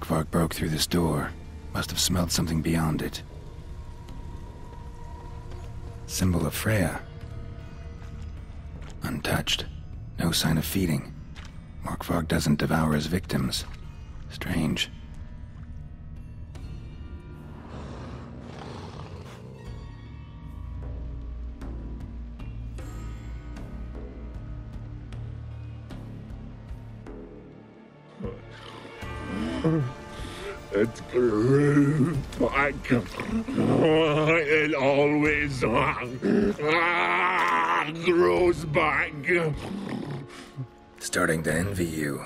Morkvark broke through this door. Must have smelled something beyond it. Symbol of Freya. Untouched. No sign of feeding. Morkvark doesn't devour his victims. Strange. It grew back. It always grows back. Starting to envy you.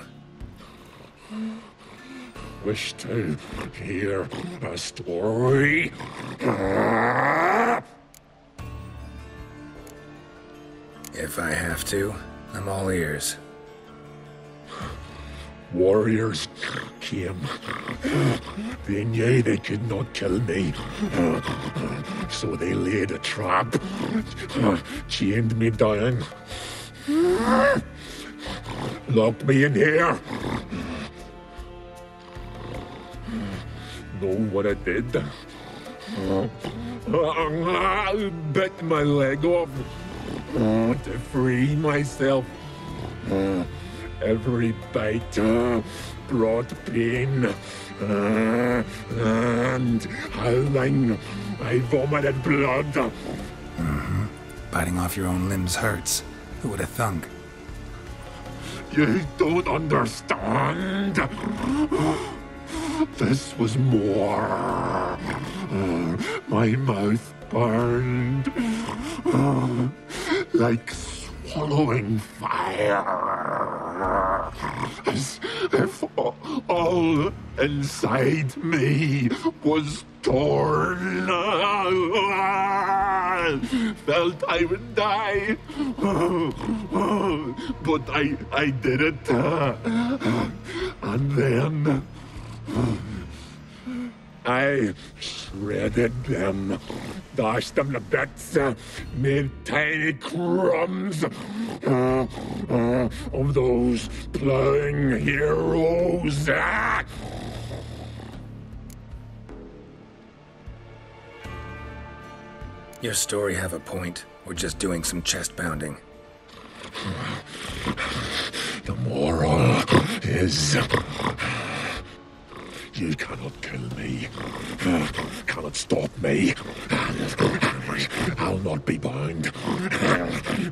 Wish to hear a story. If I have to, I'm all ears. Warriors came. They knew they could not kill me. So they laid a trap. Chained me down. Locked me in here. Know what I did? I bit my leg off to free myself. Every bite brought pain, and howling, I vomited blood. Biting off your own limbs hurts. Who would have thunk? You don't understand. This was more. My mouth burned like swallowing fire, as if all inside me was torn. Felt I would die, but I did it. And then I shredded them, dashed them to bits, made tiny crumbs of those plowing heroes. Your story have a point. We're just doing some chest pounding. The moral is, you cannot kill me, cannot stop me. I'll not be bound.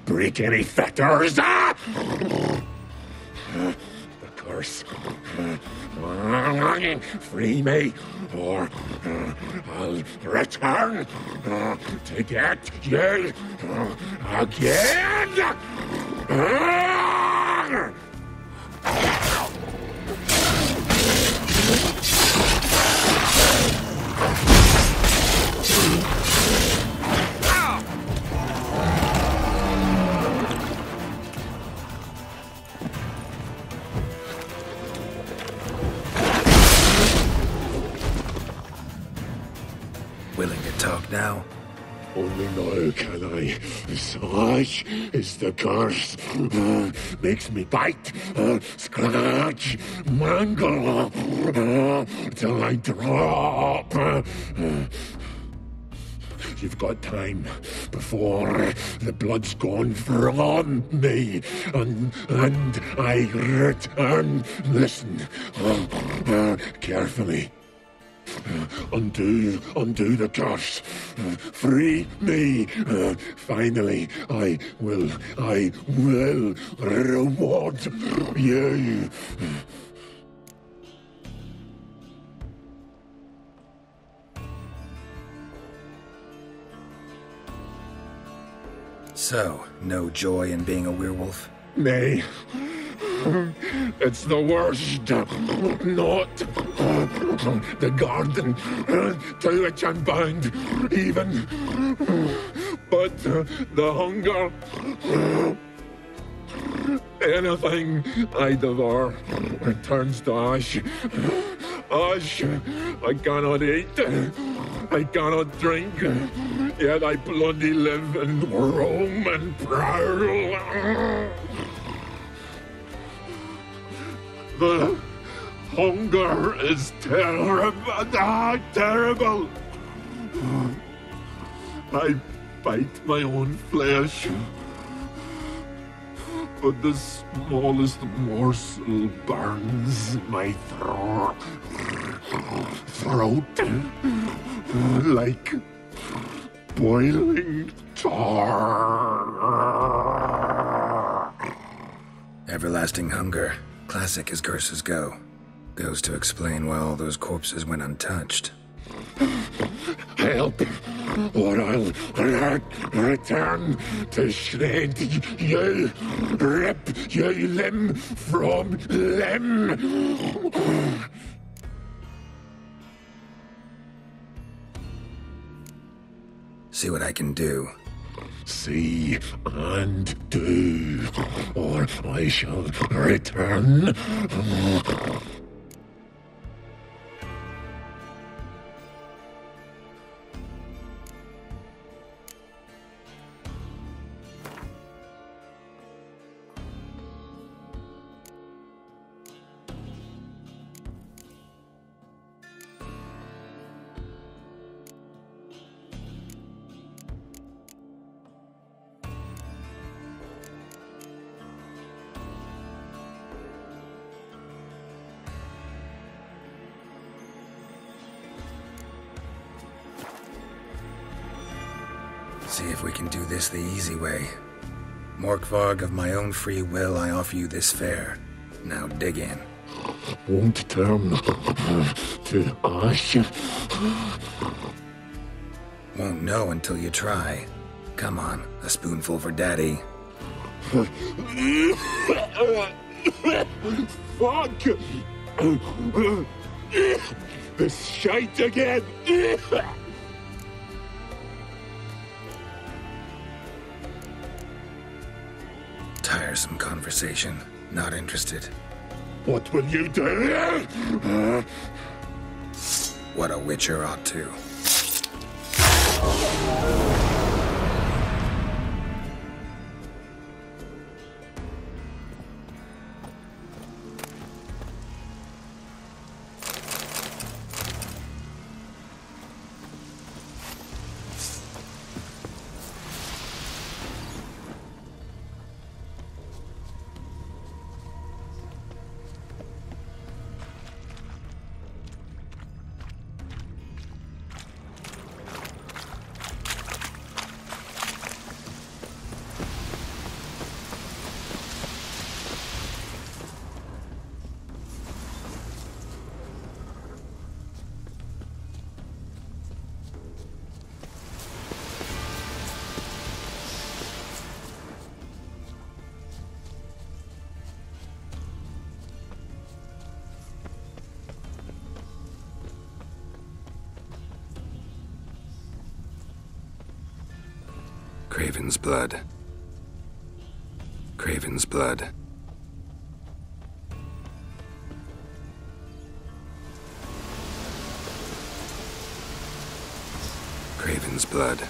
Break any fetters. The curse. Free me, or I'll return to get you again. Willing to talk now? Only now can I. Such is the curse. Makes me bite, scratch, mangle, till I drop. You've got time before the blood's gone from me, and I return. Listen, carefully. Undo the curse. Free me. Finally, I will reward you. So, no joy in being a werewolf? Nay. It's the worst. Not the garden to which I'm bound, even. But the hunger. Anything I devour turns to ash. Ash. I cannot eat. I cannot drink. Yet I bloody live and roam and prowl. Hunger is terrible. Terrible. I bite my own flesh, but the smallest morsel burns my throat like boiling tar. Everlasting hunger, classic as curses go. Goes to explain why all those corpses went untouched. Help, or I'll return to shred you, rip you limb from limb. See what I can do. See and do, or I shall return. See if we can do this the easy way. Morkvarg, of my own free will, I offer you this fare. Now dig in. Won't turn to ash. Won't know until you try. Come on, a spoonful for Daddy. Fuck! This shite again! Tiresome conversation. Not interested. What will you do? What a witcher ought to. Craven's blood. Craven's blood. Craven's blood.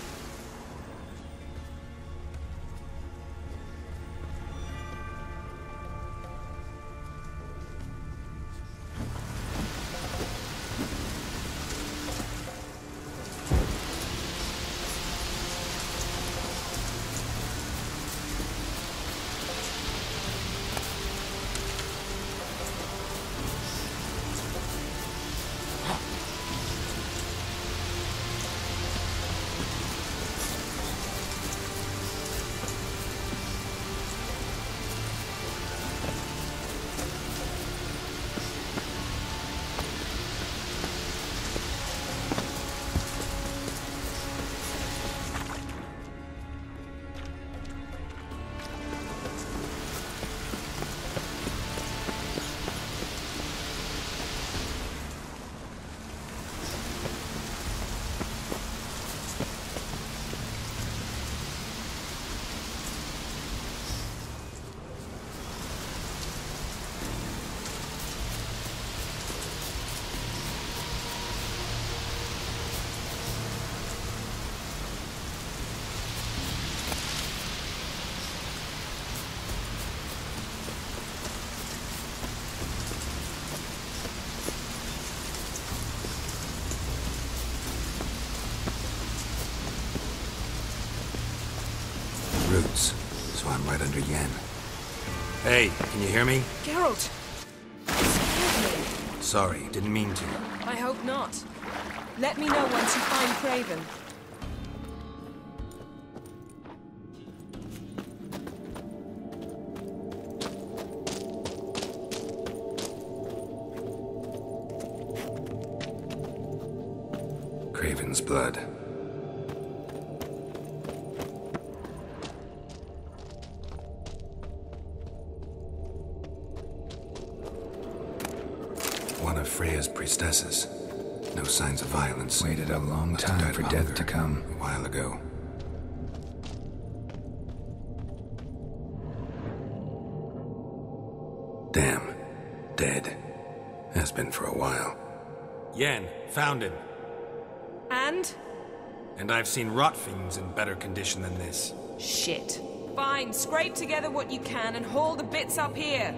roots, so I'm right under Yen. Hey, can you hear me? Geralt! Excuse me. Sorry, didn't mean to. I hope not. Let me know once you find Craven. Craven's blood. One of Freya's priestesses. No signs of violence. Waited a long time for death to come. A while ago. Damn. Dead. Has been for a while. Yen, found him. And? And I've seen rot fiends in better condition than this. Shit. Fine, scrape together what you can and haul the bits up here.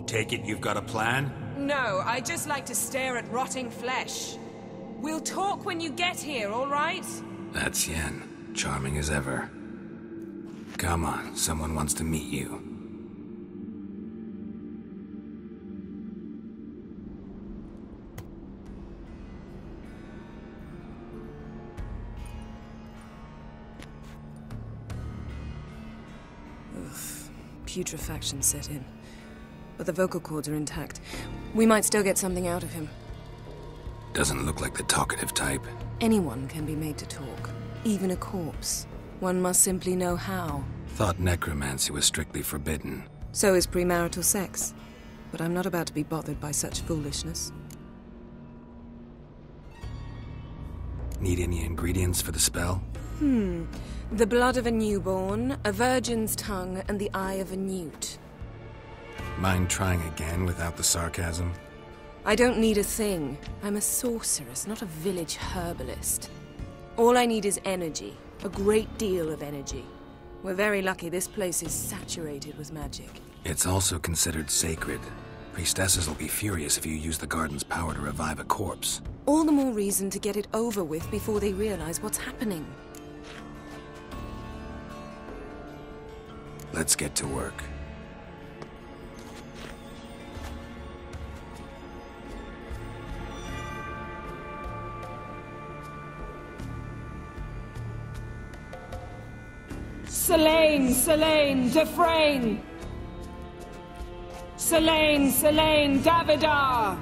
Take it you've got a plan? No, I just like to stare at rotting flesh. We'll talk when you get here, all right? That's Yen. Charming as ever. Come on, someone wants to meet you. Putrefaction set in. But the vocal cords are intact. We might still get something out of him. Doesn't look like the talkative type. Anyone can be made to talk. Even a corpse. One must simply know how. Thought necromancy was strictly forbidden. So is premarital sex. But I'm not about to be bothered by such foolishness. Need any ingredients for the spell? The blood of a newborn, a virgin's tongue, and the eye of a newt. Mind trying again without the sarcasm? I don't need a thing. I'm a sorceress, not a village herbalist. All I need is energy. A great deal of energy. We're very lucky this place is saturated with magic. It's also considered sacred. Priestesses will be furious if you use the garden's power to revive a corpse. All the more reason to get it over with before they realize what's happening. Let's get to work. Selene, Selene, Dufresne! Selene, Selene, Davidar!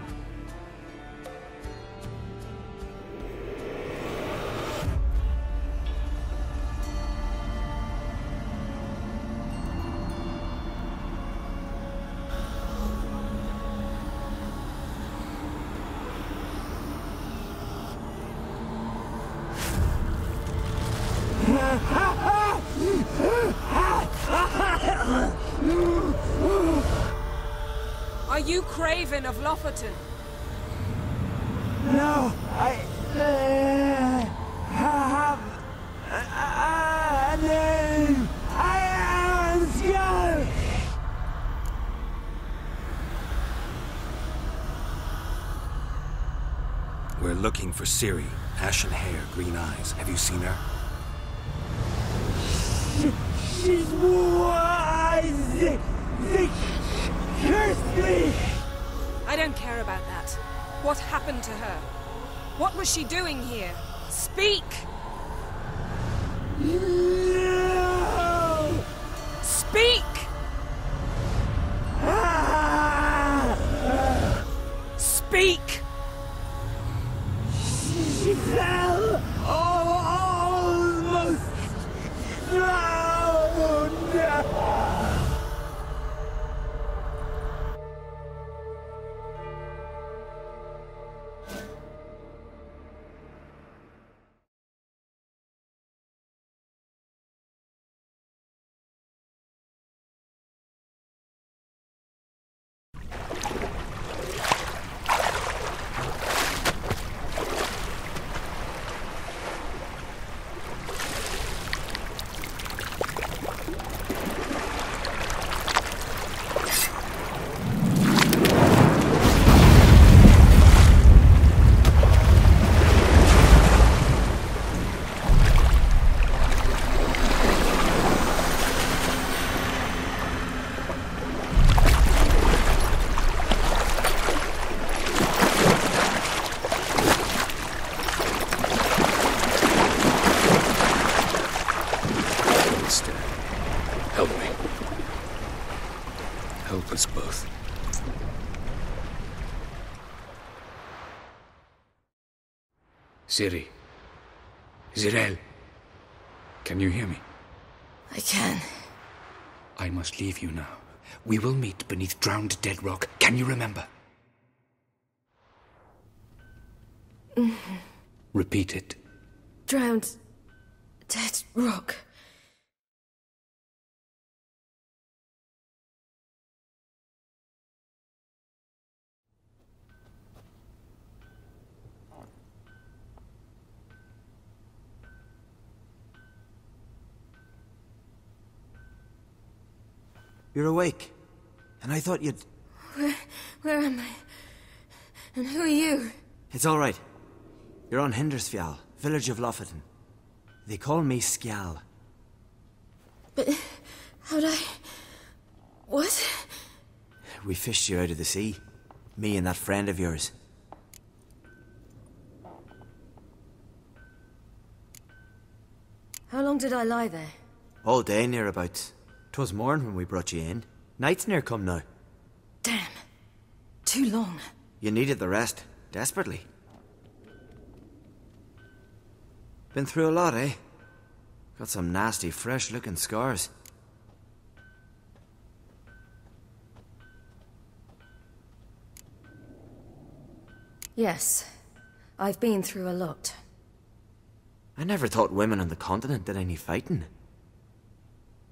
Are you Craven of Lofoten? No, I have a name. I am Skull. We're looking for Ciri. Ashen hair, green eyes. Have you seen her? She's wise. They cursed me. I don't care about that. What happened to her? What was she doing here? Speak! No. Speak! Speak! She fell. Almost drowned. Ciri. Zirael. Can you hear me? I can. I must leave you now. We will meet beneath drowned dead rock. Can you remember? Repeat it. Drowned... dead rock. You're awake. And I thought you'd... Where am I? And who are you? It's all right. You're on Hindersfjall, village of Lofoten. They call me Skjal. But... how'd I... what? We fished you out of the sea. Me and that friend of yours. How long did I lie there? All day nearabouts. 'Twas morn when we brought you in. Night's near come now. Damn. Too long. You needed the rest, desperately. Been through a lot, eh? Got some nasty, fresh-looking scars. Yes. I've been through a lot. I never thought women on the continent did any fighting.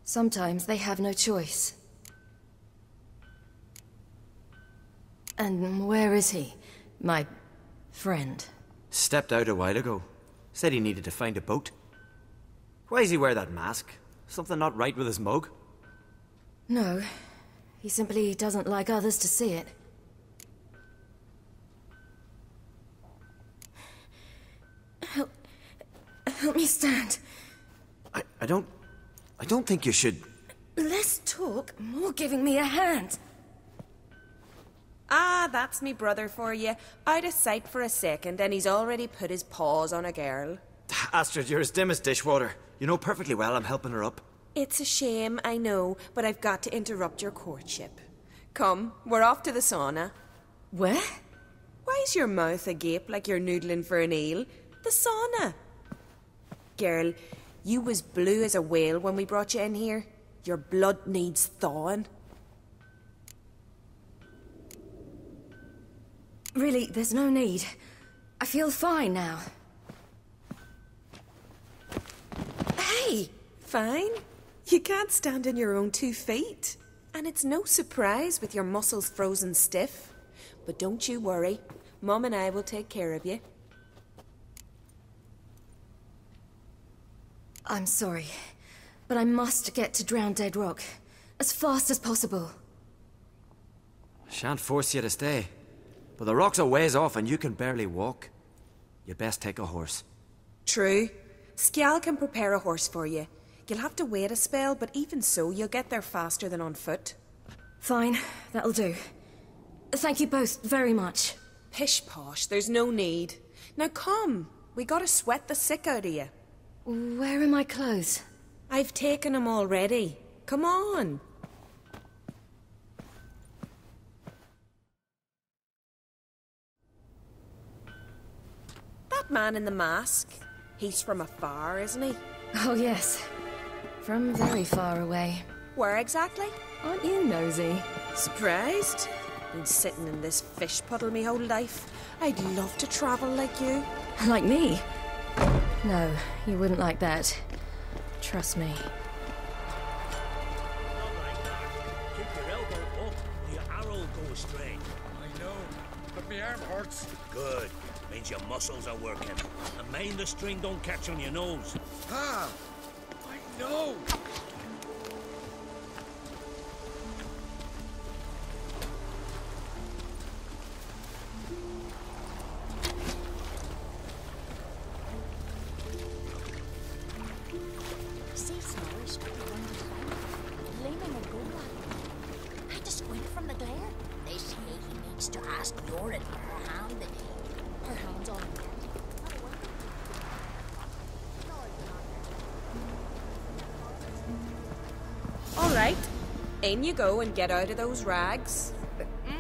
Sometimes they have no choice. And where is he? My... friend? Stepped out a while ago. Said he needed to find a boat. Why does he wear that mask? Something not right with his mug? No. He simply doesn't like others to see it. Help me stand. I don't think you should... Less talk, more giving me a hand. Ah, that's me brother for you. Out of sight for a second, and he's already put his paws on a girl. Astrid, you're as dim as dishwater. You know perfectly well I'm helping her up. It's a shame, I know, but I've got to interrupt your courtship. Come, we're off to the sauna. Where? Why's your mouth agape like you're noodling for an eel? The sauna. Girl, you was blue as a whale when we brought you in here. Your blood needs thawing. Really, there's no need. I feel fine now. Hey, fine? You can't stand on your own 2 feet. And it's no surprise with your muscles frozen stiff. But don't you worry. Mum and I will take care of you. I'm sorry, but I must get to Drowned Dead Rock. As fast as possible. Shan't force you to stay. But the rock's a ways off and you can barely walk. You best take a horse. True. Skjal can prepare a horse for you. You'll have to wait a spell, but even so, you'll get there faster than on foot. Fine, that'll do. Thank you both very much. Pish-posh, there's no need. Now come, we gotta sweat the sick out of you. Where are my clothes? I've taken them already. Come on. That man in the mask, he's from afar, isn't he? Oh yes, from very far away. Where exactly? Aren't you nosy? Surprised? Been sitting in this fish puddle me whole life. I'd love to travel like you. Like me? No, you wouldn't like that. Trust me. Keep your elbow up, or your arrow will go astray. I know, but my arm hurts. Good. Means your muscles are working. And mind the string don't catch on your nose. Ah, I know. I just squint from the glare. They say he needs to ask Yorin for her hand today. Her hand's on him. All right. In you go and get out of those rags.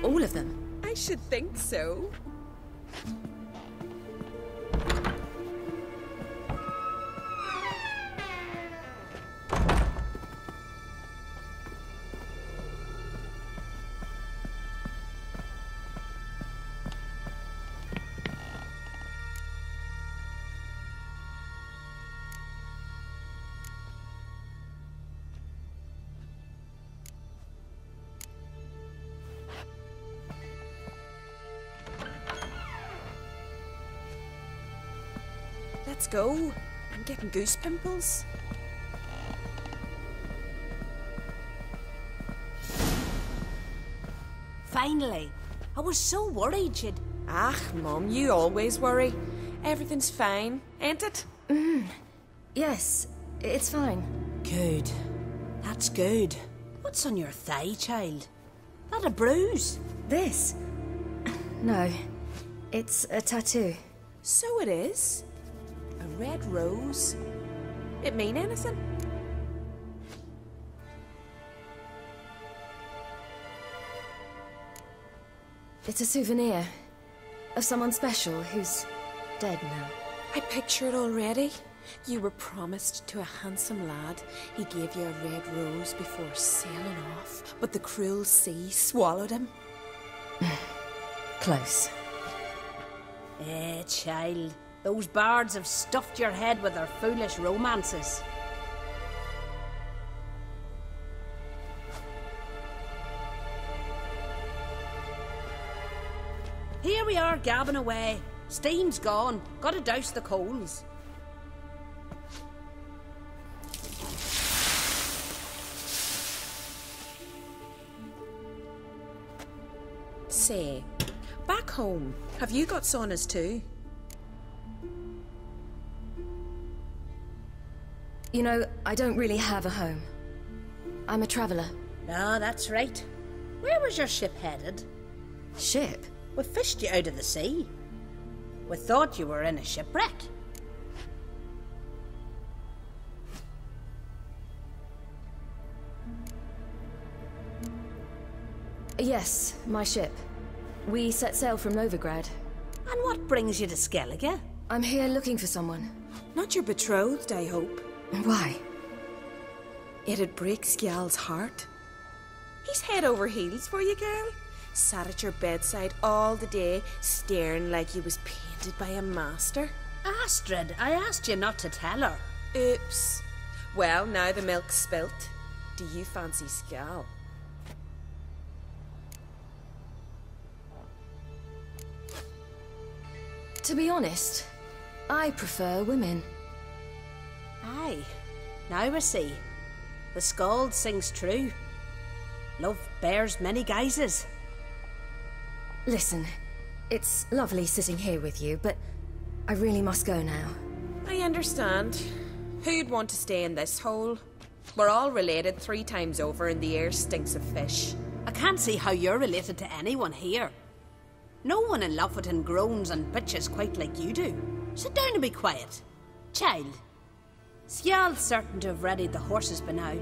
All of them? I should think so. Let's go. I'm getting goose pimples. Finally. I was so worried you'd... Ah, Mum, you always worry. Everything's fine, ain't it? Yes, it's fine. Good. That's good. What's on your thigh, child? That a bruise? This? No. It's a tattoo. So it is. A red rose. It mean anything? It's a souvenir of someone special who's dead now. I picture it already. You were promised to a handsome lad. He gave you a red rose before sailing off, but the cruel sea swallowed him. Close. Child. Those bards have stuffed your head with their foolish romances. Here we are, gabbing away. Steam's gone. Gotta douse the coals. Say, back home, have you got saunas too? You know, I don't really have a home. I'm a traveller. No, that's right. Where was your ship headed? Ship? We fished you out of the sea. We thought you were in a shipwreck. Yes, my ship. We set sail from Novigrad. And what brings you to Skellige? I'm here looking for someone. Not your betrothed, I hope. Why? It'd break Skjal's heart. He's head over heels for you, girl. Sat at your bedside all the day, staring like he was painted by a master. Astrid, I asked you not to tell her. Oops. Well, now the milk's spilt. Do you fancy Skjal? To be honest, I prefer women. Aye. Now I see. The Skald sings true. Love bears many guises. Listen, it's lovely sitting here with you, but I really must go now. I understand. Who'd want to stay in this hole? We're all related 3 times over and the air stinks of fish. I can't see how you're related to anyone here. No one in Lofoten groans and bitches quite like you do. Sit down and be quiet. Child, Skjal's certain to have readied the horses by now.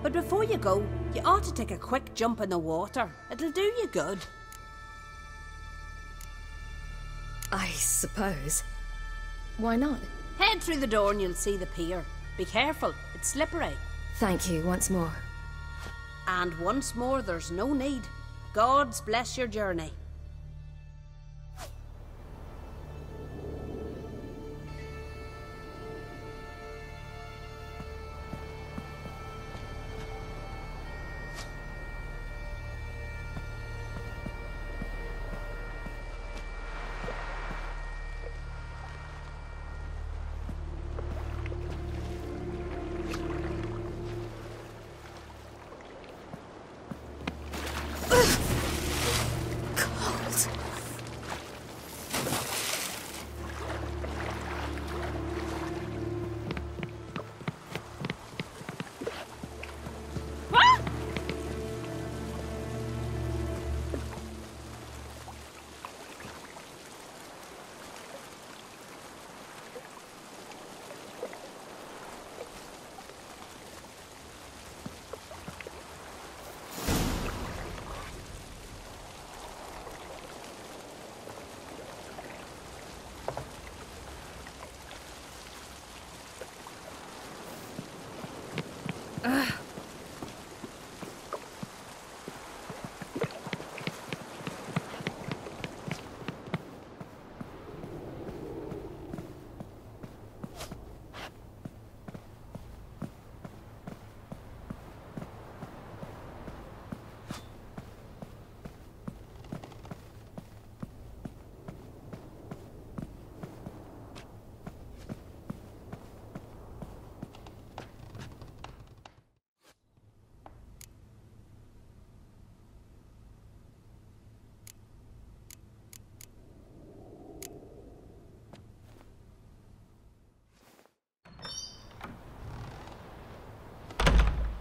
But before you go, you ought to take a quick jump in the water. It'll do you good. I suppose. Why not? Head through the door and you'll see the pier. Be careful, it's slippery. Thank you once more. And once more, there's no need. Gods bless your journey.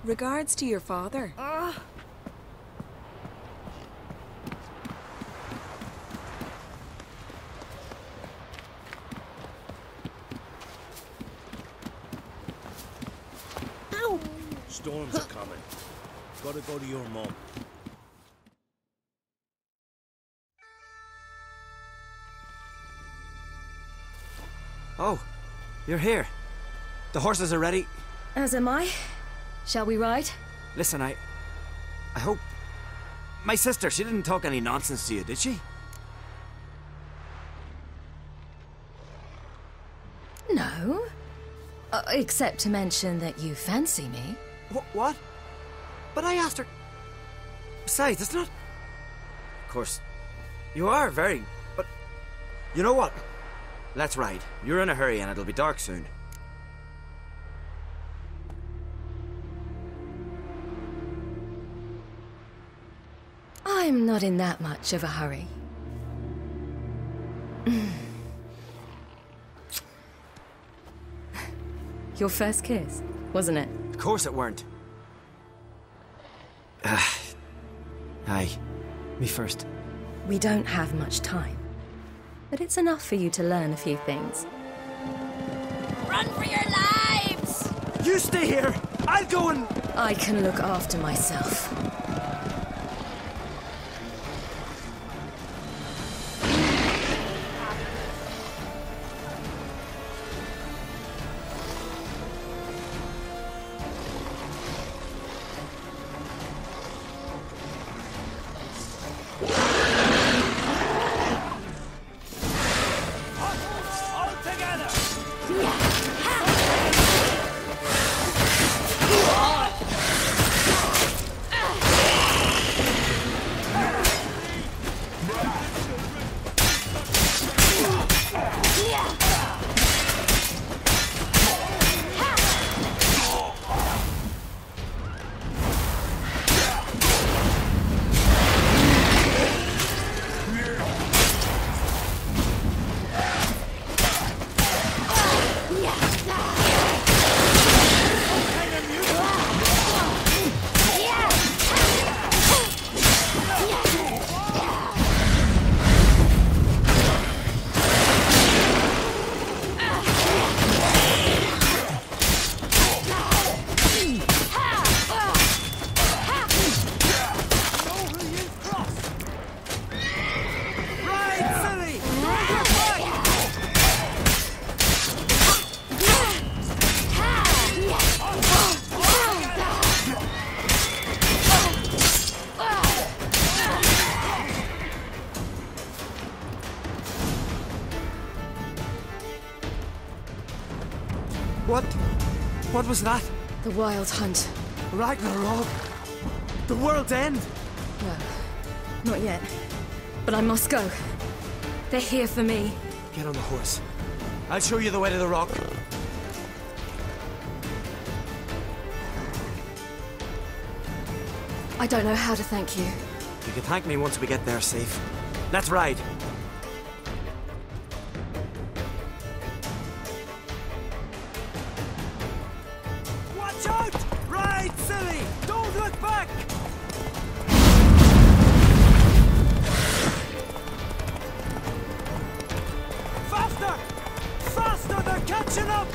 Regards to your father. Ow! Storms are coming. Gotta go to your mum. Oh, you're here. The horses are ready. As am I. Shall we ride? Listen, I hope... My sister, she didn't talk any nonsense to you, did she? No. Except to mention that you fancy me. What? But I asked her... Besides, it's not... Of course, you are very... But... You know what? Let's ride. You're in a hurry and it'll be dark soon. I'm not in that much of a hurry. Your first kiss, wasn't it? Of course it weren't. Aye. Me first. We don't have much time. But it's enough for you to learn a few things. Run for your lives! You stay here! I'll go and... I can look after myself. What was that? The Wild Hunt. Ragnarok? The world's end? No, not yet. But I must go. They're here for me. Get on the horse. I'll show you the way to the rock. I don't know how to thank you. You can thank me once we get there safe. Let's ride. Watch out! Ride, silly! Don't look back! Faster! Faster! They're catching up!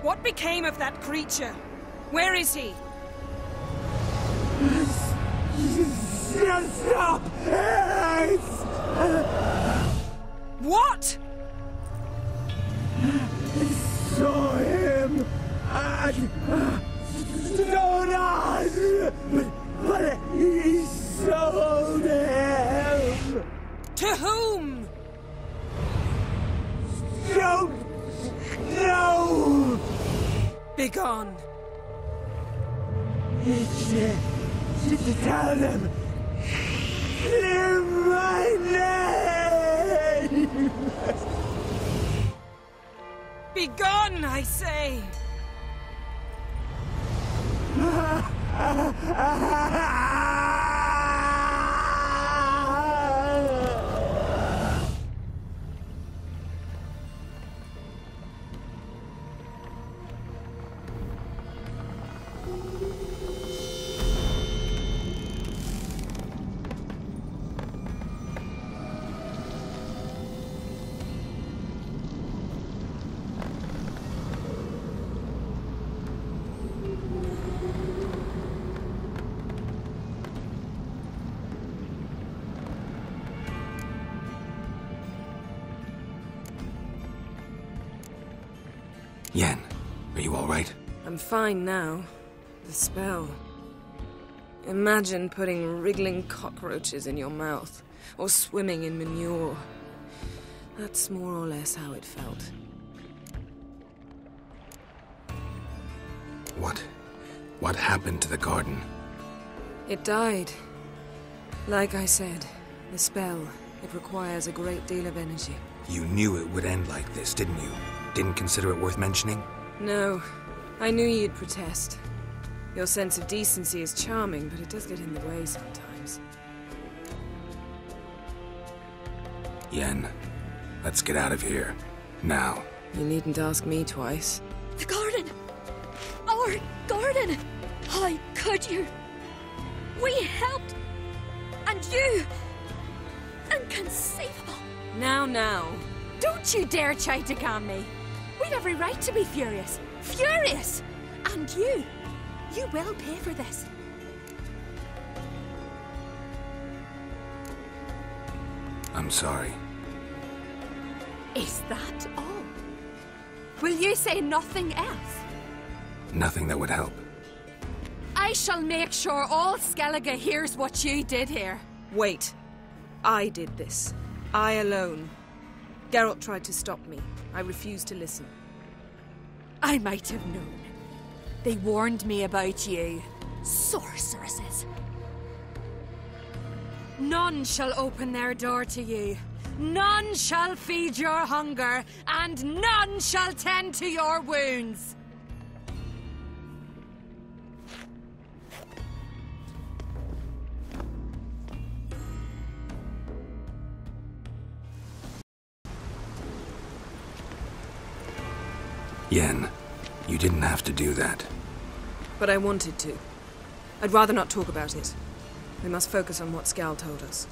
What became of that creature? Where is he? Stop! What? Saw him and stone on, but he sold him. To whom? Don't know. Begone. To tell them. Clear my name. Begone, I say! Yen, are you all right? I'm fine now. The spell. Imagine putting wriggling cockroaches in your mouth, or swimming in manure. That's more or less how it felt. What happened to the garden? It died. Like I said, the spell, it requires a great deal of energy. You knew it would end like this, didn't you? Didn't consider it worth mentioning? No. I knew you'd protest. Your sense of decency is charming, but it does get in the way sometimes. Yen, let's get out of here. Now. You needn't ask me twice. The garden! Our garden! How could you? We helped! And you! Inconceivable! Now. Don't you dare try to calm me. We've every right to be furious. Furious! And you will pay for this. I'm sorry. Is that all? Will you say nothing else? Nothing that would help. I shall make sure all Skellige hears what you did here. Wait. I did this. I alone. Geralt tried to stop me. I refused to listen. I might have known. They warned me about you. Sorceresses. None shall open their door to you. None shall feed your hunger, and none shall tend to your wounds. Yen, you didn't have to do that. But I wanted to. I'd rather not talk about it. We must focus on what Skal told us.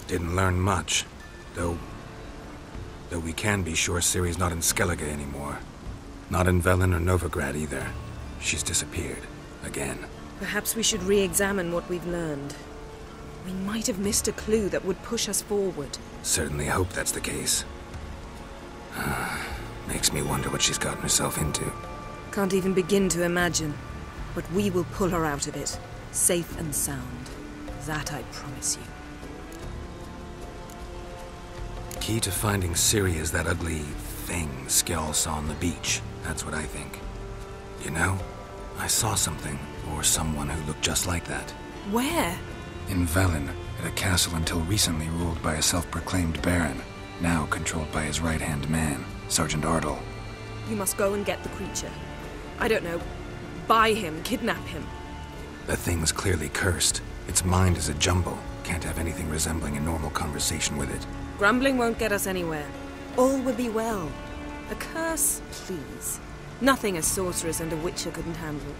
Didn't learn much, though we can be sure Ciri's not in Skellige anymore. Not in Velen or Novigrad either. She's disappeared. Again. Perhaps we should re-examine what we've learned. We might have missed a clue that would push us forward. Certainly hope that's the case. Makes me wonder what she's gotten herself into. Can't even begin to imagine. But we will pull her out of it. Safe and sound. That I promise you. Key to finding Ciri is that ugly thing Skjall saw on the beach. That's what I think. You know, I saw something, or someone who looked just like that. Where? In Velen, at a castle until recently ruled by a self-proclaimed baron, now controlled by his right-hand man, Sergeant Ardle. You must go and get the creature. I don't know. Buy him, kidnap him. The thing's clearly cursed. Its mind is a jumble. Can't have anything resembling a normal conversation with it. Grumbling won't get us anywhere. All will be well. A curse, please. Nothing a sorceress and a witcher couldn't handle.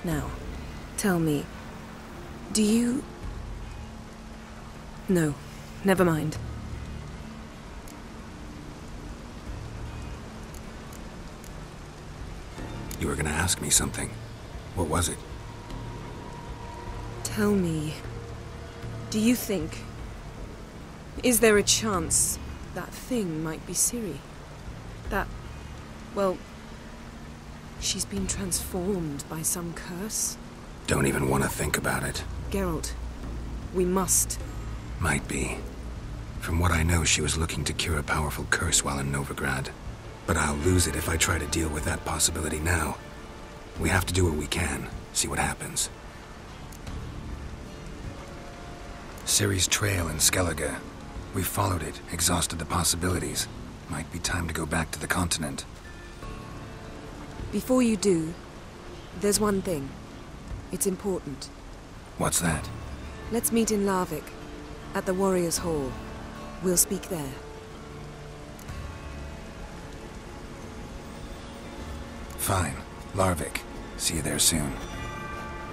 Now, tell me, do you... No, never mind. You were gonna ask me something. What was it? Tell me, do you think... Is there a chance that thing might be Ciri? That... well... she's been transformed by some curse? Don't even want to think about it. Geralt, we must. Might be. From what I know, she was looking to cure a powerful curse while in Novigrad. But I'll lose it if I try to deal with that possibility now. We have to do what we can, see what happens. Ciri's trail in Skellige. We followed it, exhausted the possibilities. Might be time to go back to the continent. Before you do, there's one thing. It's important. What's that? Let's meet in Larvik, at the Warriors' Hall. We'll speak there. Fine. Larvik. See you there soon.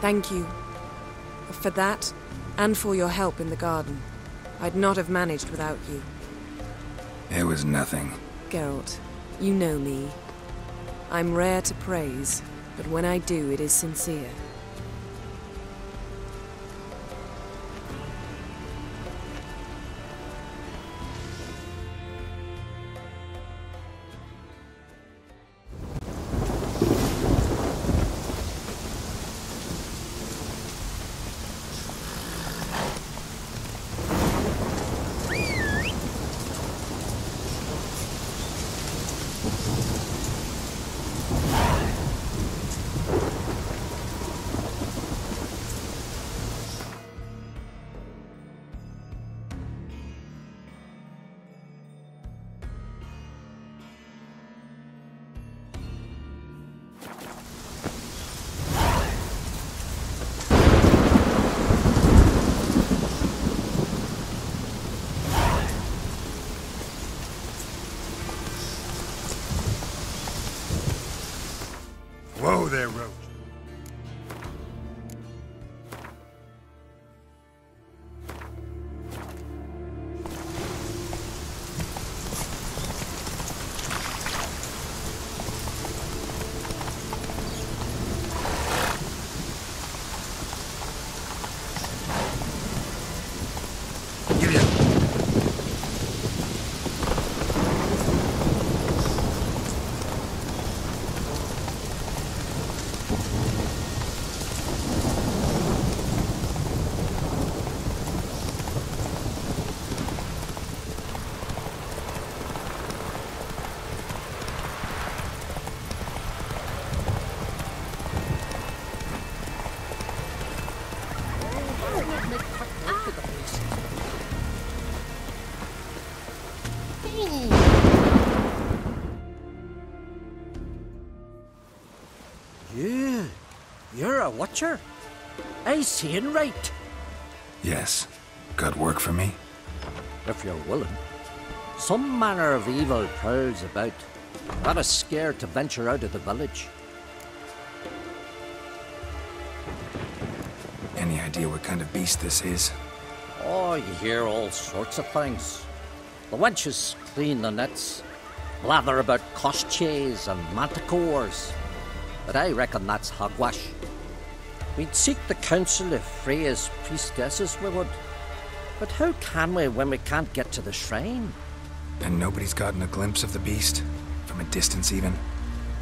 Thank you. For that, and for your help in the garden. I'd not have managed without you. It was nothing. Geralt, you know me. I'm rare to praise, but when I do, it is sincere. Whoa there, Roach. You're a watcher? I seeing right? Yes. Got work for me? If you're willing. Some manner of evil prowls about. Not as scared to venture out of the village. Any idea what kind of beast this is? Oh, you hear all sorts of things. The wenches clean the nets, blather about kosches and manticores. But I reckon that's hogwash. We'd seek the counsel of Freya's priestesses, we would. But how can we when we can't get to the shrine? And nobody's gotten a glimpse of the beast? From a distance, even?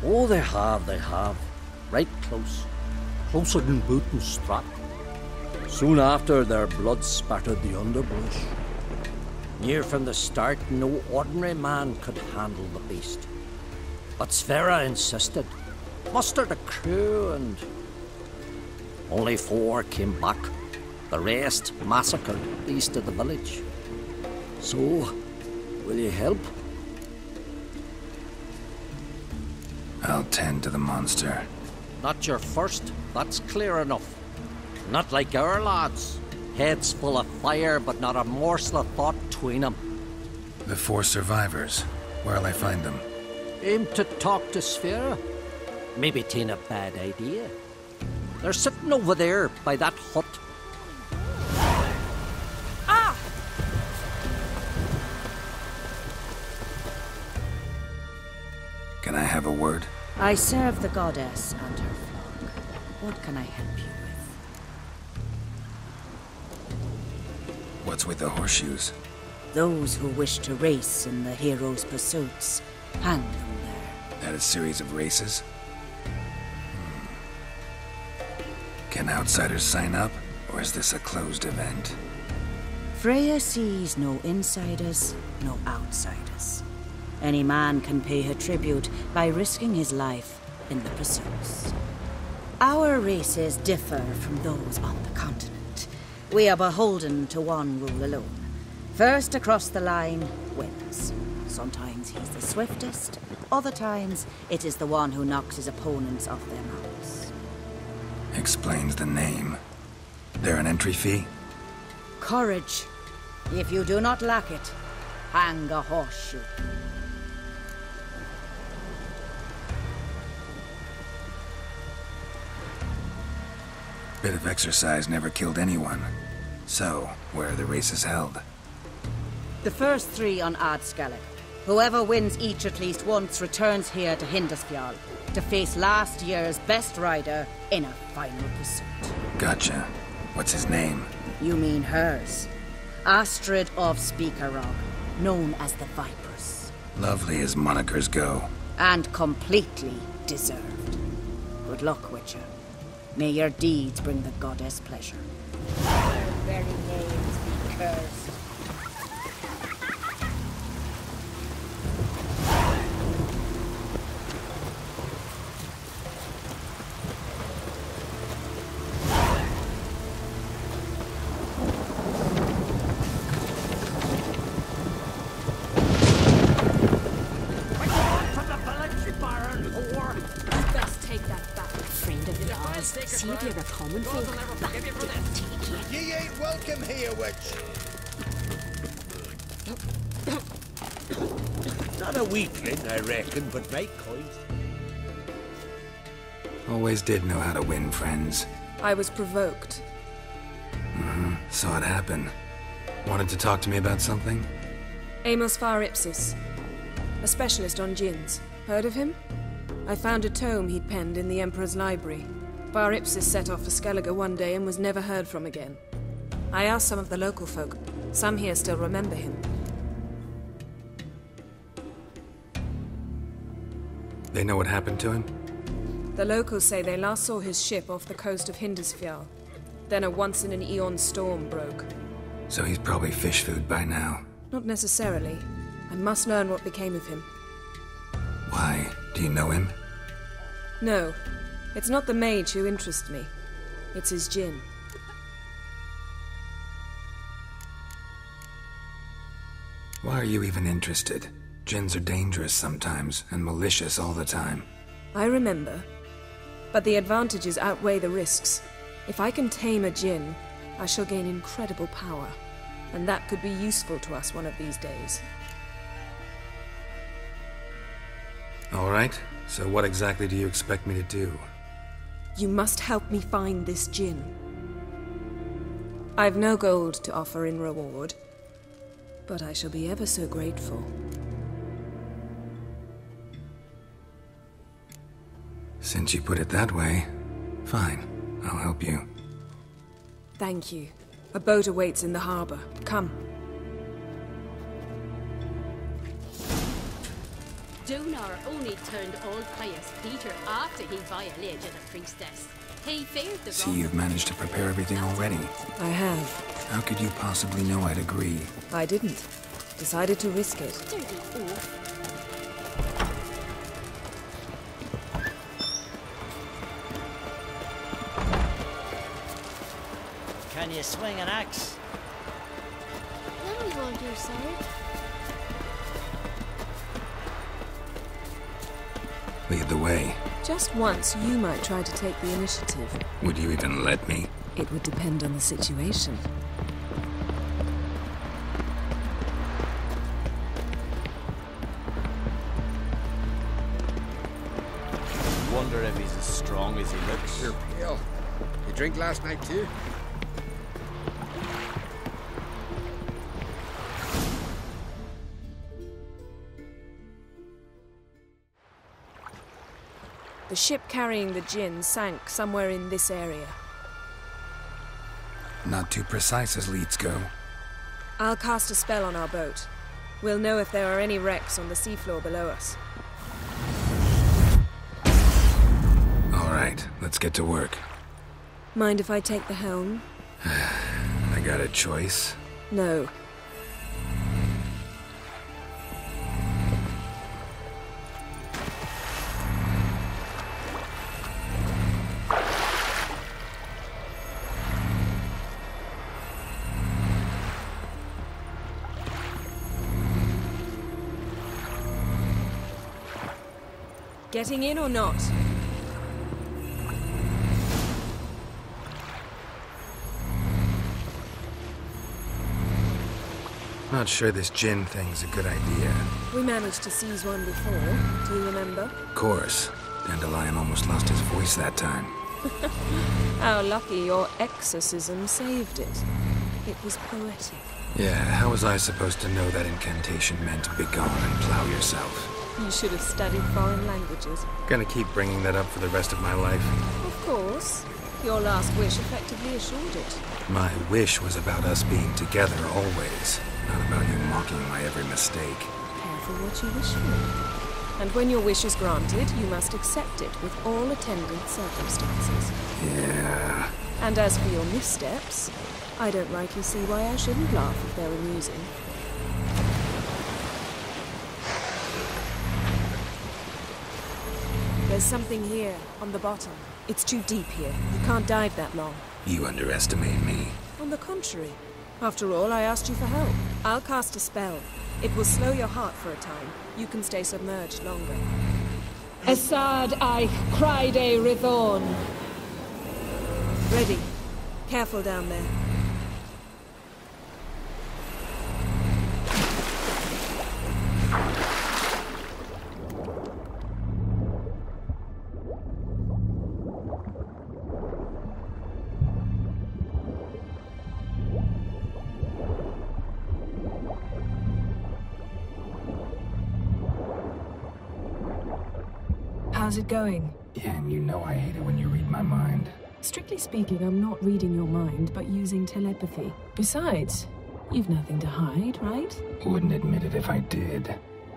Oh, they have. Right close. Closer than boot and strap. Soon after, their blood spattered the underbrush. Near from the start, no ordinary man could handle the beast. But Sverre insisted. Mustered a crew and... only 4 came back. The rest massacred east of the village. So, will you help? I'll tend to the monster. Not your first, that's clear enough. Not like our lads. Heads full of fire, but not a morsel of thought between them. The 4 survivors. Where'll I find them? Aim to talk to Sverre? Maybe 'tain't a bad idea. They're sitting over there by that hut. Ah! Can I have a word? I serve the goddess and her flock. What can I help you with? What's with the horseshoes? Those who wish to race in the hero's pursuits, hang them there. At a series of races? Can outsiders sign up, or is this a closed event? Freya sees no insiders, no outsiders. Any man can pay her tribute by risking his life in the pursuits. Our races differ from those on the continent. We are beholden to one rule alone. First across the line wins. Sometimes he's the swiftest, other times it is the one who knocks his opponents off their mounts. Explains the name. There an entry fee? Courage. If you do not lack it, hang a horseshoe. Bit of exercise never killed anyone. So, where are the races held? The first 3 on Adskellig. Whoever wins each at least once returns here to Hindisfjall to face last year's best rider in a final pursuit. Gotcha. What's his name? You mean hers. Astrid of Speakerog, known as the Vipress. Lovely as monikers go. And completely deserved. Good luck, Witcher. May your deeds bring the goddess pleasure. Their very names be cursed. See if you're a common folk. Ye ain't welcome here, witch. Not a weakling, I reckon, but make kind. Always did know how to win friends. I was provoked. Saw it happen. Wanted to talk to me about something? Amos Far Ipsis, a specialist on djinns. Heard of him? I found a tome he'd penned in the Emperor's library. Far Ipsis set off for Skellige one day and was never heard from again. I asked some of the local folk. Some here still remember him. They know what happened to him? The locals say they last saw his ship off the coast of Hindisfjall. Then a once-in-an-eon storm broke. So he's probably fish food by now. Not necessarily. I must learn what became of him. Why? Do you know him? No. It's not the mage who interests me. It's his djinn. Why are you even interested? Djinns are dangerous sometimes, and malicious all the time. I remember. But the advantages outweigh the risks. If I can tame a djinn, I shall gain incredible power. And that could be useful to us one of these days. All right. So what exactly do you expect me to do? You must help me find this djinn. I've no gold to offer in reward, but I shall be ever so grateful. Since you put it that way, fine. I'll help you. Thank you. A boat awaits in the harbor. Come. Dunar only turned old pious Peter after he violated a priestess. He feared the See, you've managed to prepare everything already. I have. How could you possibly know I'd agree? I didn't. Decided to risk it. Dirty oaf. Can you swing an axe? Then we won't do, sir. Lead the way. Just once, you might try to take the initiative. Would you even let me? It would depend on the situation. Wonder if he's as strong as he looks. You're pale. You drink last night too? The ship carrying the Jinn sank somewhere in this area. Not too precise as leads go. I'll cast a spell on our boat. We'll know if there are any wrecks on the seafloor below us. All right, let's get to work. Mind if I take the helm? I got a choice? No. Getting in or not? Not sure this Jinn thing's a good idea. We managed to seize one before. Do you remember? Of course. Dandelion almost lost his voice that time. How lucky your exorcism saved it. It was poetic. Yeah, how was I supposed to know that incantation meant begone and plow yourself? You should have studied foreign languages. Gonna keep bringing that up for the rest of my life. Of course. Your last wish effectively assured it. My wish was about us being together always, not about you mocking my every mistake. Careful what you wish for. And when your wish is granted, you must accept it with all attendant circumstances. Yeah. And as for your missteps, I don't rightly see why I shouldn't laugh if they're amusing. There's something here, on the bottom. It's too deep here. You can't dive that long. You underestimate me. On the contrary. After all, I asked you for help. I'll cast a spell. It will slow your heart for a time. You can stay submerged longer. Assad Eich Cryde Rithorn. Ready. Careful down there. How's it going? Yeah, and you know I hate it when you read my mind. Strictly speaking, I'm not reading your mind, but using telepathy. Besides, you've nothing to hide, right? Wouldn't admit it if I did.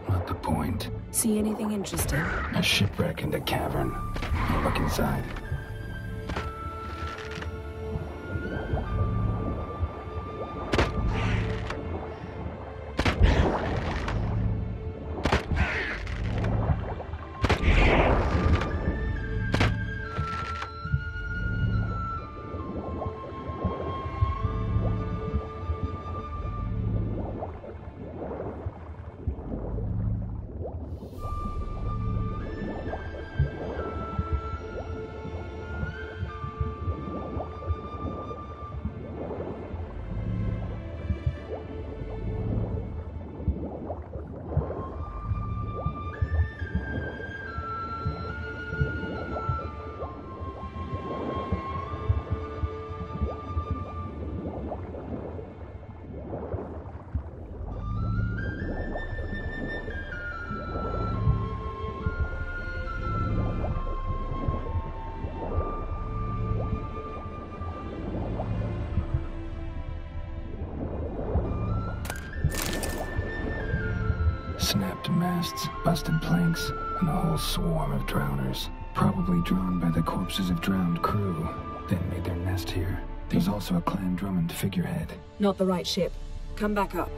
Not the point. See anything interesting? A shipwreck in the cavern. I'll look inside. Snapped masts, busted planks, and a whole swarm of drowners. Probably drawn by the corpses of drowned crew, then made their nest here. There's also a Clan Drummond figurehead. Not the right ship. Come back up.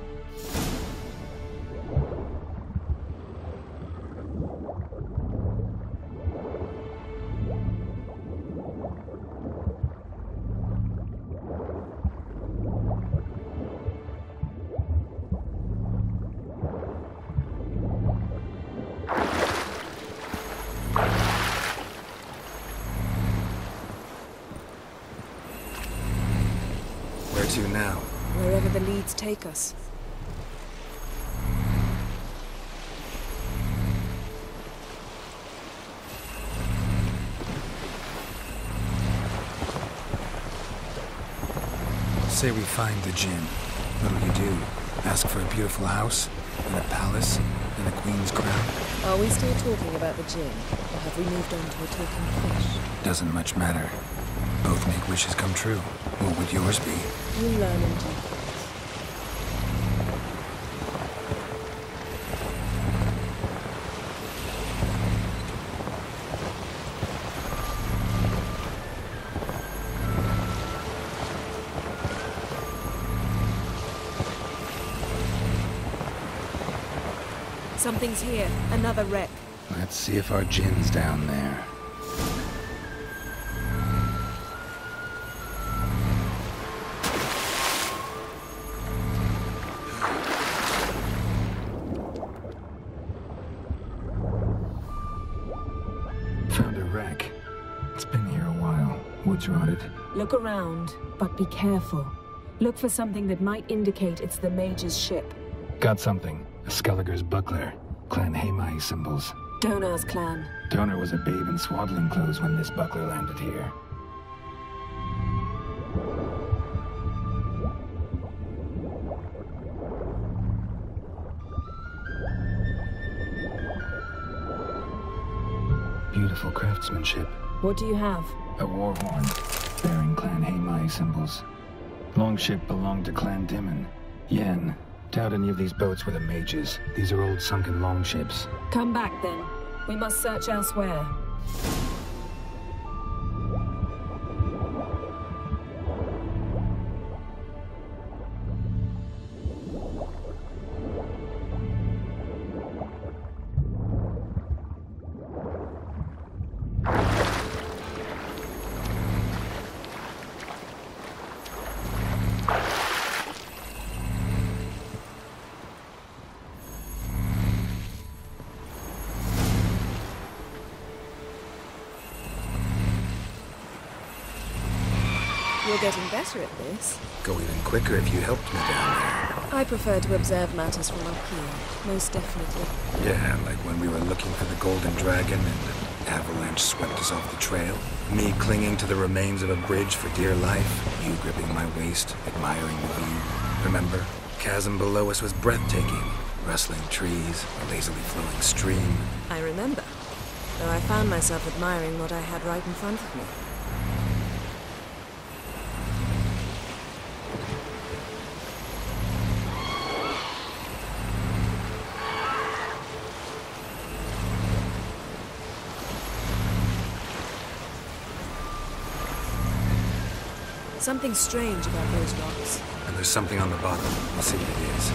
Where to now? Wherever the leads take us. Say we find the Jinn. What'll you do? Ask for a beautiful house? And a palace? And a queen's crown? Are we still talking about the Jinn? Or have we moved on to a talking fish? Doesn't much matter. Both make wishes come true. What would yours be? You learn in due course. Something's here. Another wreck. Let's see if our Jin's down there. Found a wreck. It's been here a while. Wood's rotted. Look around, but be careful. Look for something that might indicate it's the mage's ship. Got something. A Skellige's buckler. Clan Haemai symbols. Donar's clan. Donar was a babe in swaddling clothes when this buckler landed here. Beautiful craftsmanship. What do you have? A war horn, bearing Clan Haemai symbols. Longship belonged to Clan Dimon. Yen. Doubt any of these boats were the mages. These are old sunken longships. Come back then. We must search elsewhere. You're getting better at this. Go even quicker if you helped me down there. I prefer to observe matters from up here, most definitely. Yeah, like when we were looking for the Golden Dragon and an avalanche swept us off the trail. Me clinging to the remains of a bridge for dear life. You gripping my waist, admiring the view. Remember? Chasm below us was breathtaking. Rustling trees, a lazily flowing stream. I remember, though I found myself admiring what I had right in front of me. Something strange about those rocks. And there's something on the bottom. We'll see what it is.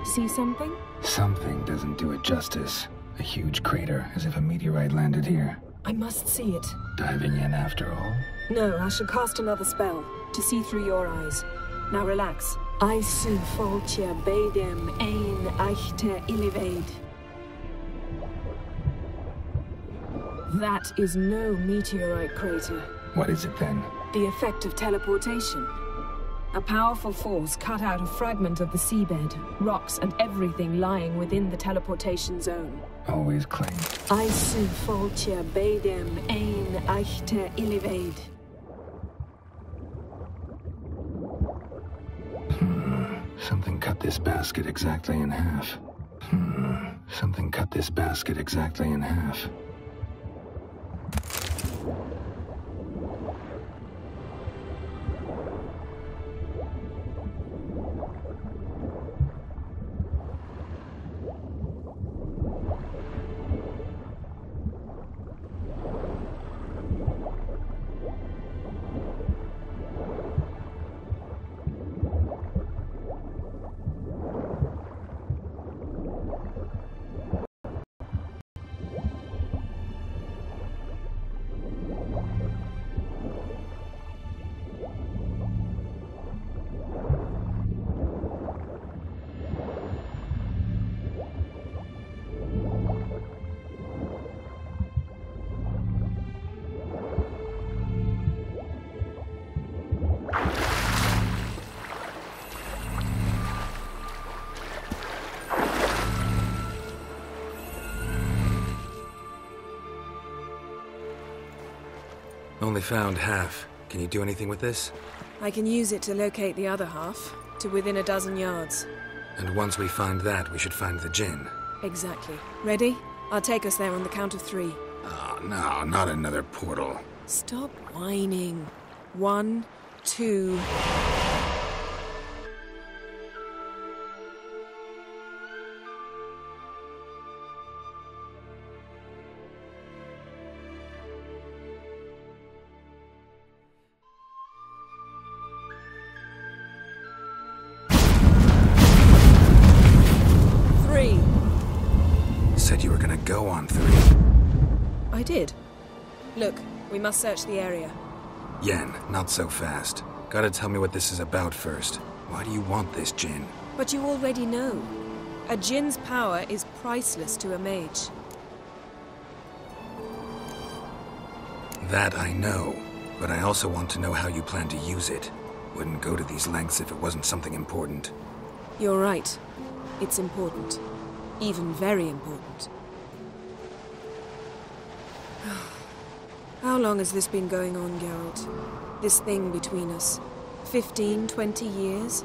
See something? Something doesn't do it justice. A huge crater, as if a meteorite landed here. I must see it. Diving in after all? No, I shall cast another spell, to see through your eyes. Now relax. Aisu foltia beidem ein eichte ilivaid. That is no meteorite crater. What is it then? The effect of teleportation. A powerful force cut out a fragment of the seabed, rocks and everything lying within the teleportation zone. Always claim. Aisu foltia beidem ein eichte ilivaid. Something cut this basket exactly in half. Something cut this basket exactly in half. Only found half. Can you do anything with this? I can use it to locate the other half, to within a dozen yards. And once we find that, we should find the Jinn. Exactly. Ready? I'll take us there on the count of 3. Oh, no, not another portal. Stop whining. 1, 2... Said you were gonna go on 3. I did. Look, we must search the area. Yen, not so fast. Gotta tell me what this is about first. Why do you want this Jinn? But you already know. A Jinn's power is priceless to a mage. That I know, but I also want to know how you plan to use it. Wouldn't go to these lengths if it wasn't something important. You're right. It's important. Even very important. How long has this been going on, Geralt? This thing between us? 15, 20 years?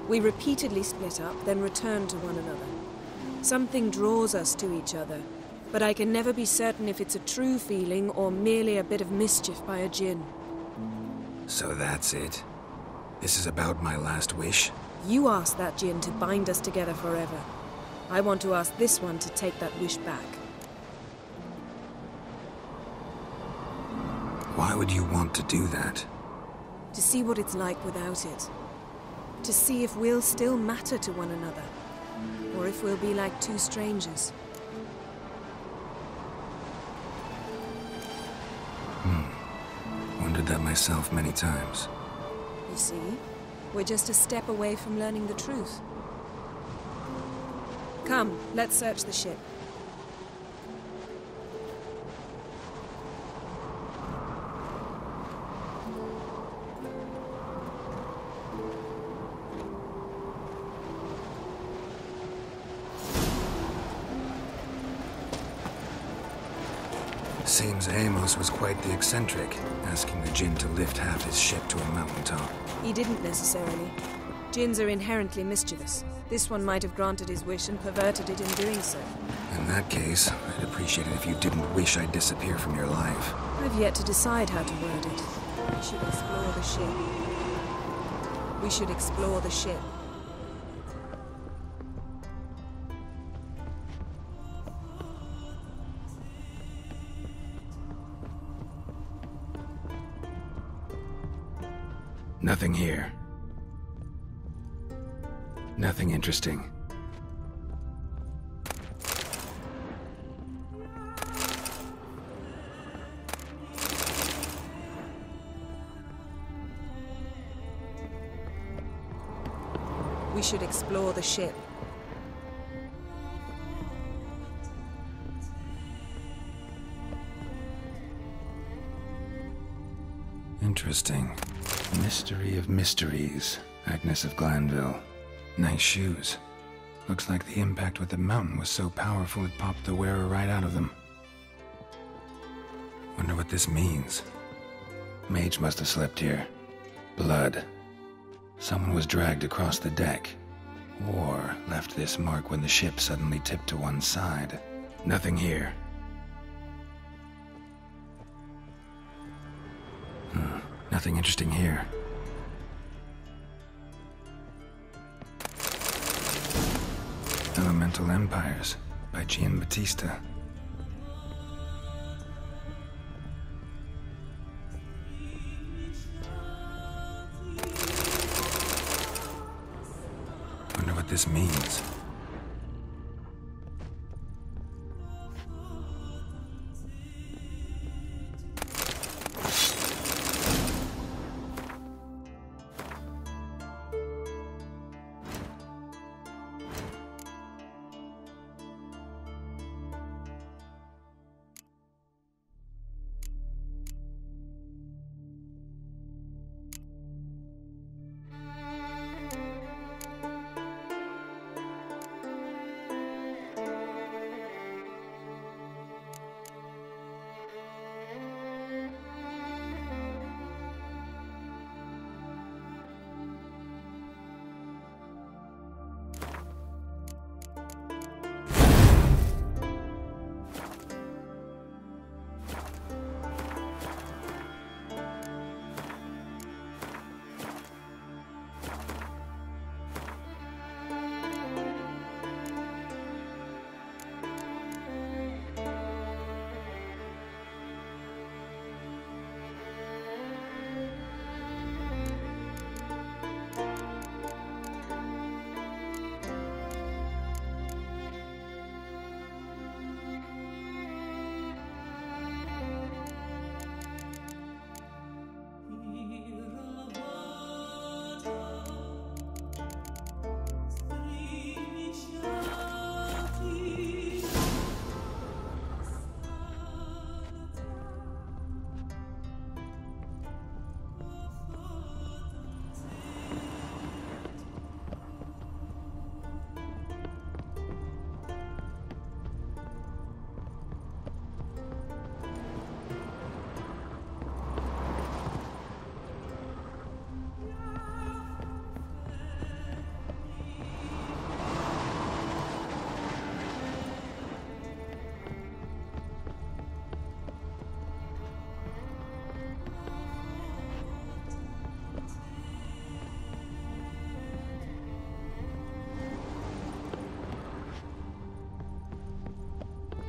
We repeatedly split up, then returned to one another. Something draws us to each other, but I can never be certain if it's a true feeling or merely a bit of mischief by a Jinn. So that's it? This is about my last wish? You asked that Jinn to bind us together forever. I want to ask this one to take that wish back. Why would you want to do that? To see what it's like without it. To see if we'll still matter to one another. Or if we'll be like two strangers. Wondered that myself many times. You see? We're just a step away from learning the truth. Come, let's search the ship. Seems Amos was quite the eccentric, asking the Jinn to lift half his ship to a mountaintop. He didn't necessarily. Jinns are inherently mischievous. This one might have granted his wish and perverted it in doing so. In that case, I'd appreciate it if you didn't wish I'd disappear from your life. I've yet to decide how to word it. We should explore the ship. We should explore the ship. Nothing here. Nothing interesting. We should explore the ship. Interesting. Mystery of mysteries. Agnes of Glanville. Nice shoes. Looks like the impact with the mountain was so powerful it popped the wearer right out of them. Wonder what this means. Mage must have slept here. Blood. Someone was dragged across the deck. Or left this mark when the ship suddenly tipped to one side. Nothing here. Nothing interesting here. Elemental Empires by Giambattista. Wonder what this means.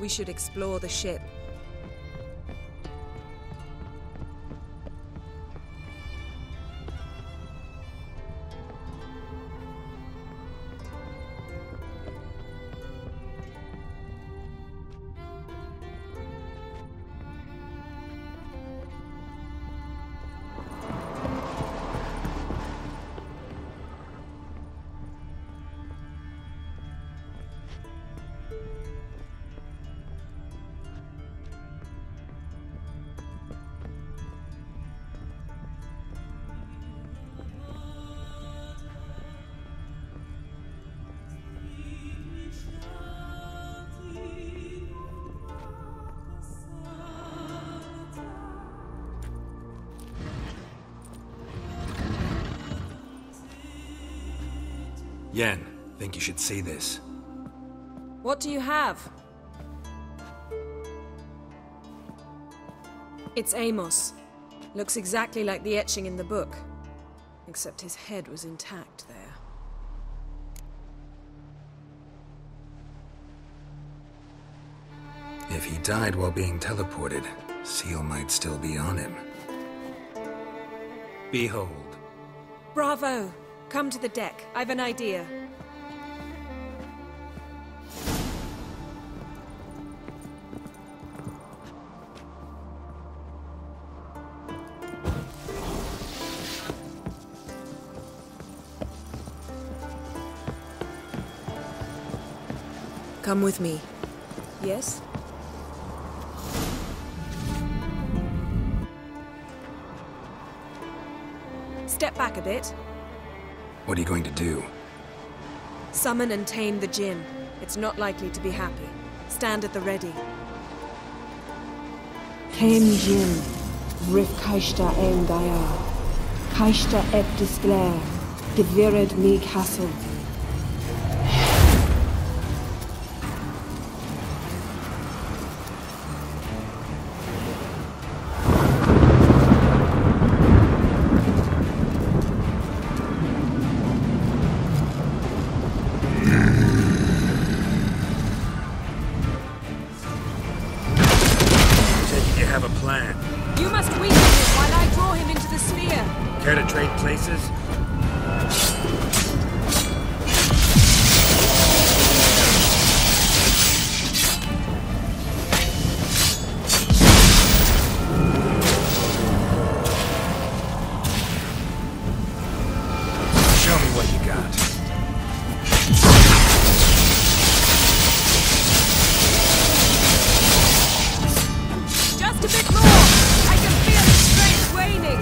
We should explore the ship. Yen, think you should see this. What do you have? It's Amos. Looks exactly like the etching in the book. Except his head was intact there. If he died while being teleported, Seal might still be on him. Behold. Bravo! Come to the deck. I've an idea. Come with me. Yes? Step back a bit. What are you going to do? Summon and tame the Jinn. It's not likely to be happy. Stand at the ready. Tame Jinn, Rif Kaishta Aim Gaia, Kaishta Ep Disglair, Gevirid Mi Castle. You must weaken him while I draw him into the sphere. Care to trade places? Show me what you got. Just a bit more! I can feel his strength waning!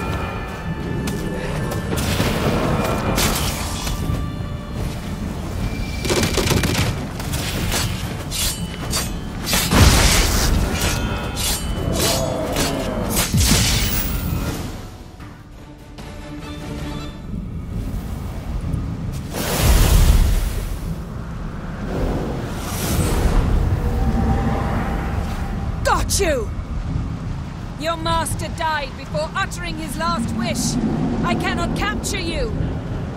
Got you! Your master died before uttering his last wish. I cannot capture you.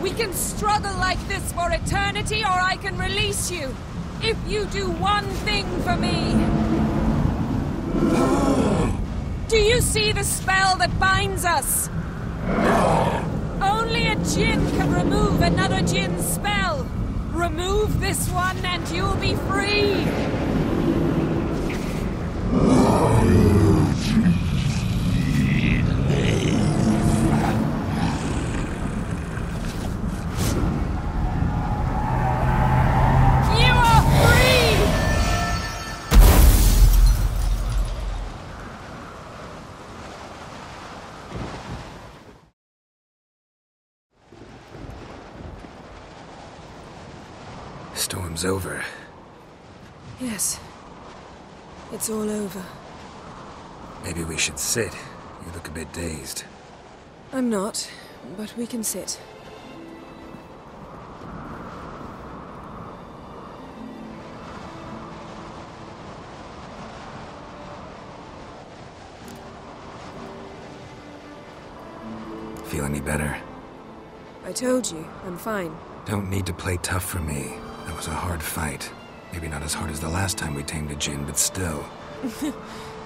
We can struggle like this for eternity, or I can release you. If you do one thing for me. Do you see the spell that binds us? Only a Jinn can remove another Jinn's spell. Remove this one and you'll be free. Storm's over. Yes. It's all over. Maybe we should sit. You look a bit dazed. I'm not, but we can sit. Feel any better? I told you, I'm fine. Don't need to play tough for me. That was a hard fight. Maybe not as hard as the last time we tamed a djinn, but still.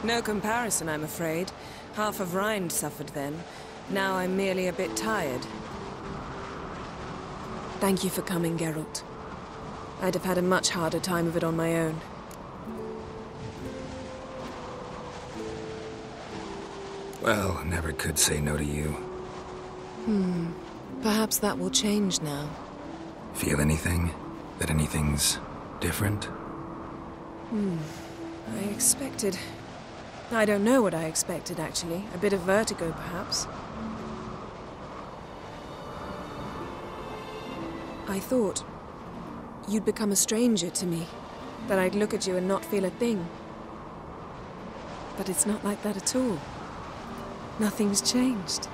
No comparison, I'm afraid. Half of Rind suffered then. Now I'm merely a bit tired. Thank you for coming, Geralt. I'd have had a much harder time of it on my own. Well, never could say no to you. Perhaps that will change now. Feel anything? That anything's different? I expected... I don't know what I expected, actually. A bit of vertigo, perhaps. I thought you'd become a stranger to me. That I'd look at you and not feel a thing. But it's not like that at all. Nothing's changed.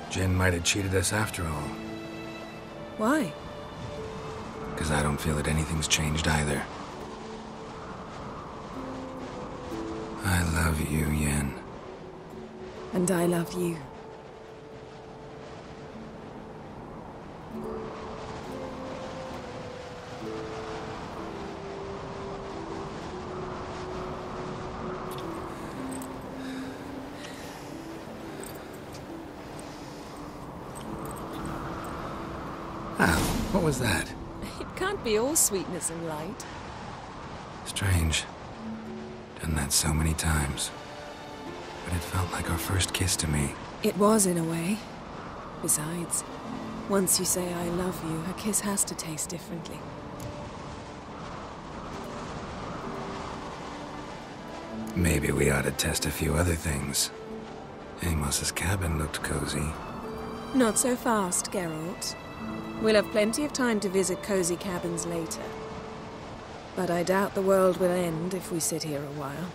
Jinn might have cheated us after all. Why? Because I don't feel that anything's changed either. I love you, Yen. And I love you. What was that? It can't be all sweetness and light. Strange. Done that so many times. But it felt like our first kiss to me. It was, in a way. Besides, once you say I love you, a kiss has to taste differently. Maybe we ought to test a few other things. Amos's cabin looked cozy. Not so fast, Geralt. We'll have plenty of time to visit cozy cabins later. But I doubt the world will end if we sit here a while.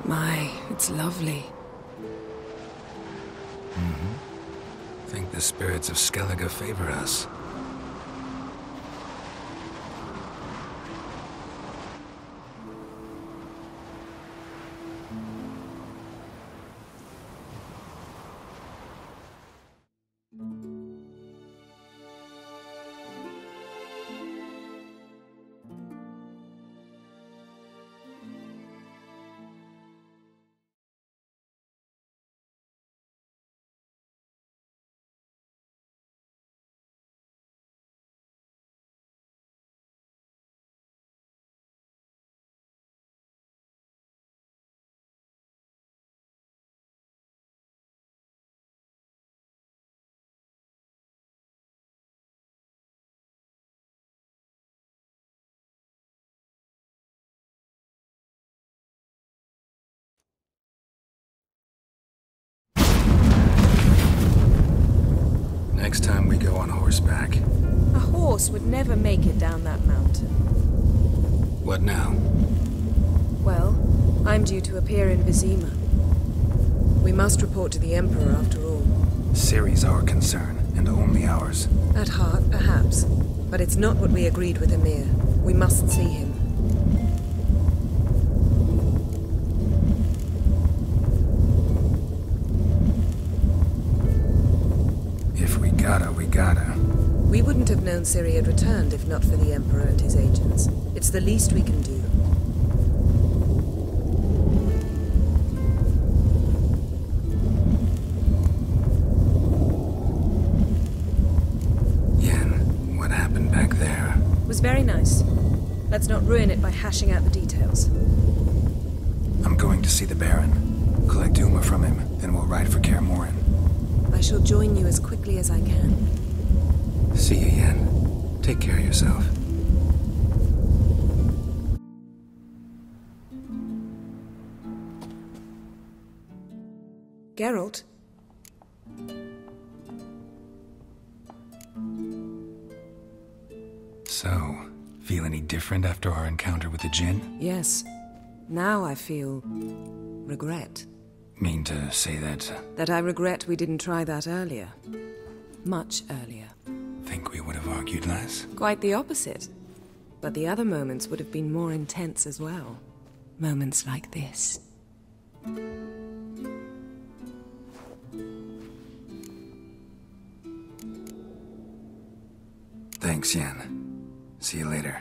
My, it's lovely. Think the spirits of Skellige favor us. Next time we go on horseback. A horse would never make it down that mountain. What now? Well, I'm due to appear in Vizima. We must report to the Emperor after all. Ciri's our concern, and only ours. At heart, perhaps. But it's not what we agreed with Emir. We must see him. If we gotta, we gotta. We wouldn't have known Ciri had returned if not for the Emperor and his agents. It's the least we can do. Yen, what happened back there? It was very nice. Let's not ruin it by hashing out the details. I'm going to see the Baron. Collect Uma from him, then we'll ride for Kaer Morhen. I shall join you as quickly as I can. See you, Yen. Take care of yourself. Geralt? So, feel any different after our encounter with the Djinn? Yes. Now I feel... regret. Mean to say that... That I regret we didn't try that earlier. Much earlier. Think we would have argued less? Quite the opposite. But the other moments would have been more intense as well. Moments like this. Thanks, Yen. See you later.